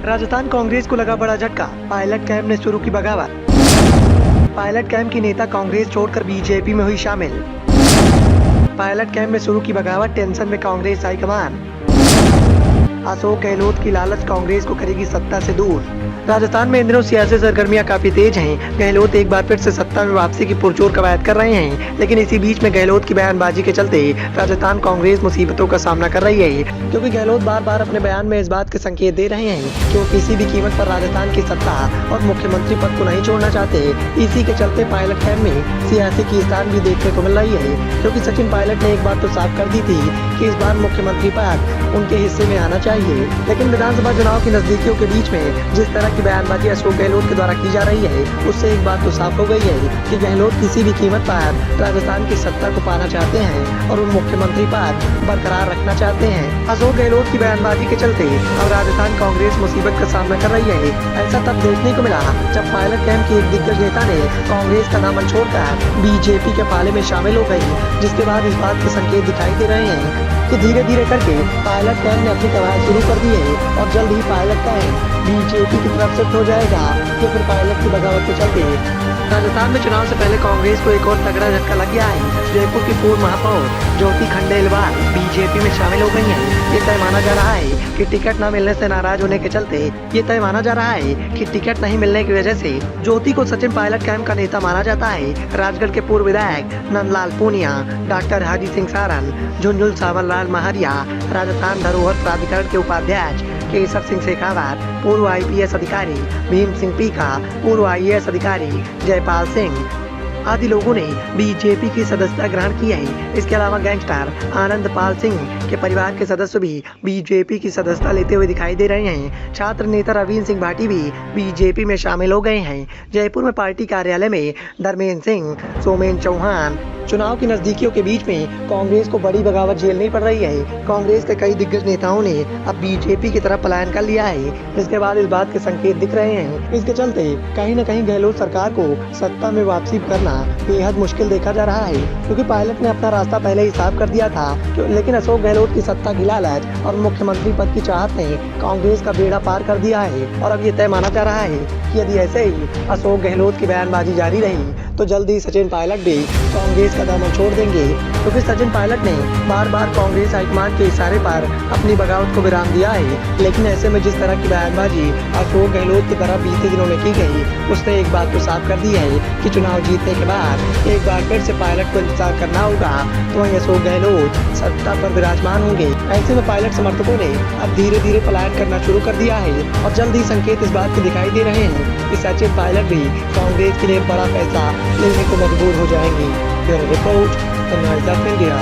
राजस्थान कांग्रेस को लगा बड़ा झटका, पायलट कैंप ने शुरू की बगावत। पायलट कैंप की नेता कांग्रेस छोड़कर बीजेपी में हुई शामिल। पायलट कैंप में शुरू की बगावत, टेंशन में कांग्रेस हाईकमान। अशोक गहलोत की लालच कांग्रेस को करेगी सत्ता से दूर। राजस्थान में इन दिनों सियासी सरगर्मियां काफी तेज हैं। गहलोत एक बार फिर से सत्ता में वापसी की पुरजोर कवायद कर रहे हैं, लेकिन इसी बीच में गहलोत की बयानबाजी के चलते राजस्थान कांग्रेस मुसीबतों का सामना कर रही है, क्योंकि गहलोत बार बार अपने बयान में इस बात के संकेत दे रहे हैं कि वो किसी भी कीमत पर राजस्थान की सत्ता और मुख्यमंत्री पद को नहीं छोड़ना चाहते। इसी के चलते पायलट कैंप में सियासी खींचतान भी देखने को मिल रही है, क्योंकि सचिन पायलट ने एक बात तो साफ कर दी थी कि इस बार मुख्यमंत्री पद उनके हिस्से में आना चाहिए। लेकिन विधानसभा चुनाव की नजदीकियों के बीच में जिस तरह की बयानबाजी अशोक गहलोत के द्वारा की जा रही है, उससे एक बात तो साफ हो गई है कि गहलोत किसी भी कीमत पर राजस्थान की सत्ता को पाना चाहते हैं और वो मुख्यमंत्री पद बरकरार रखना चाहते हैं। अशोक गहलोत की बयानबाजी के चलते अब राजस्थान कांग्रेस मुसीबत का सामना कर रही है। ऐसा तब देखने को मिला जब पायलट कैंप की एक दिग्गज नेता ने कांग्रेस का दामन छोड़कर बीजेपी के पाले में शामिल हो गई, जिसके बाद इस बात के संकेत दिखाई दे रहे हैं कि धीरे धीरे करके पायलट कैंप ने अपनी कवायद शुरू कर दी है और जल्द ही पायलट कैंप बीजेपी की तरफ शिफ्ट हो जाएगा। तो फिर पायलट की बगावत के चलते राजस्थान में चुनाव से पहले कांग्रेस को एक और तगड़ा झटका लग गया है। जयपुर की पूर्व महापौर ज्योति खंडेलवाल बीजेपी में शामिल हो गई हैं। ये तय माना जा रहा है कि टिकट न मिलने से नाराज होने के चलते टिकट नहीं मिलने की वजह से ज्योति को सचिन पायलट कैंप का नेता माना जाता है। राजगढ़ के पूर्व विधायक नंदलाल पूनिया, डॉक्टर हाजी सिंह सारन, झुंझुनू सावरलाल महारिया, राजस्थान धरोहर प्राधिकरण के उपाध्यक्ष केसर सिंह शेखावत, पूर्व आईपीएस अधिकारी भीम सिंह पीका, पूर्व आईएएस अधिकारी जयपाल सिंह आदि लोगों ने बीजेपी की सदस्यता ग्रहण की है। इसके अलावा गैंगस्टर आनंद पाल सिंह के परिवार के सदस्य भी बीजेपी की सदस्यता लेते हुए दिखाई दे रहे हैं। छात्र नेता रवीन सिंह भाटी भी बीजेपी में शामिल हो गए हैं। जयपुर में पार्टी कार्यालय में धर्मेंद्र सिंह, सोमेन चौहान चुनाव की नजदीकियों के बीच में कांग्रेस को बड़ी बगावत झेलनी पड़ रही है। कांग्रेस के कई दिग्गज नेताओं ने अब बीजेपी की तरफ पलायन कर लिया है, जिसके बाद इस बात के संकेत दिख रहे हैं। इसके चलते कहीं न कहीं गहलोत सरकार को सत्ता में वापसी करना बेहद मुश्किल देखा जा रहा है, क्योंकि पायलट ने अपना रास्ता पहले ही साफ कर दिया था। लेकिन अशोक गहलोत की सत्ता की लालच और मुख्यमंत्री पद की चाहत ने कांग्रेस का बेड़ा पार कर दिया है। और अब ये तय माना जा रहा है कि यदि ऐसे ही अशोक गहलोत की बयानबाजी जारी रही तो जल्द ही सचिन पायलट भी कांग्रेस का दामन छोड़ देंगे, क्योंकि सचिन पायलट ने बार बार कांग्रेस हाईकमान के इशारे पर अपनी बगावत को विराम दिया है। लेकिन ऐसे में जिस तरह की बयानबाजी अशोक गहलोत की तरफ बीते दिनों में की गई, उसने एक बात तो साफ कर दी है कि चुनाव जीतने के बाद एक बार फिर से पायलट को इंतजार करना होगा, तो वहीं अशोक गहलोत सत्ता पर विराजमान होंगे। ऐसे में पायलट समर्थकों ने अब धीरे धीरे पलायन करना शुरू कर दिया है और जल्द ही संकेत इस बात के दिखाई दे रहे हैं कि सचिन पायलट भी कांग्रेस के लिए बड़ा फैसला लेने को मजबूर हो जाएंगे। Bureau report, the noise of India.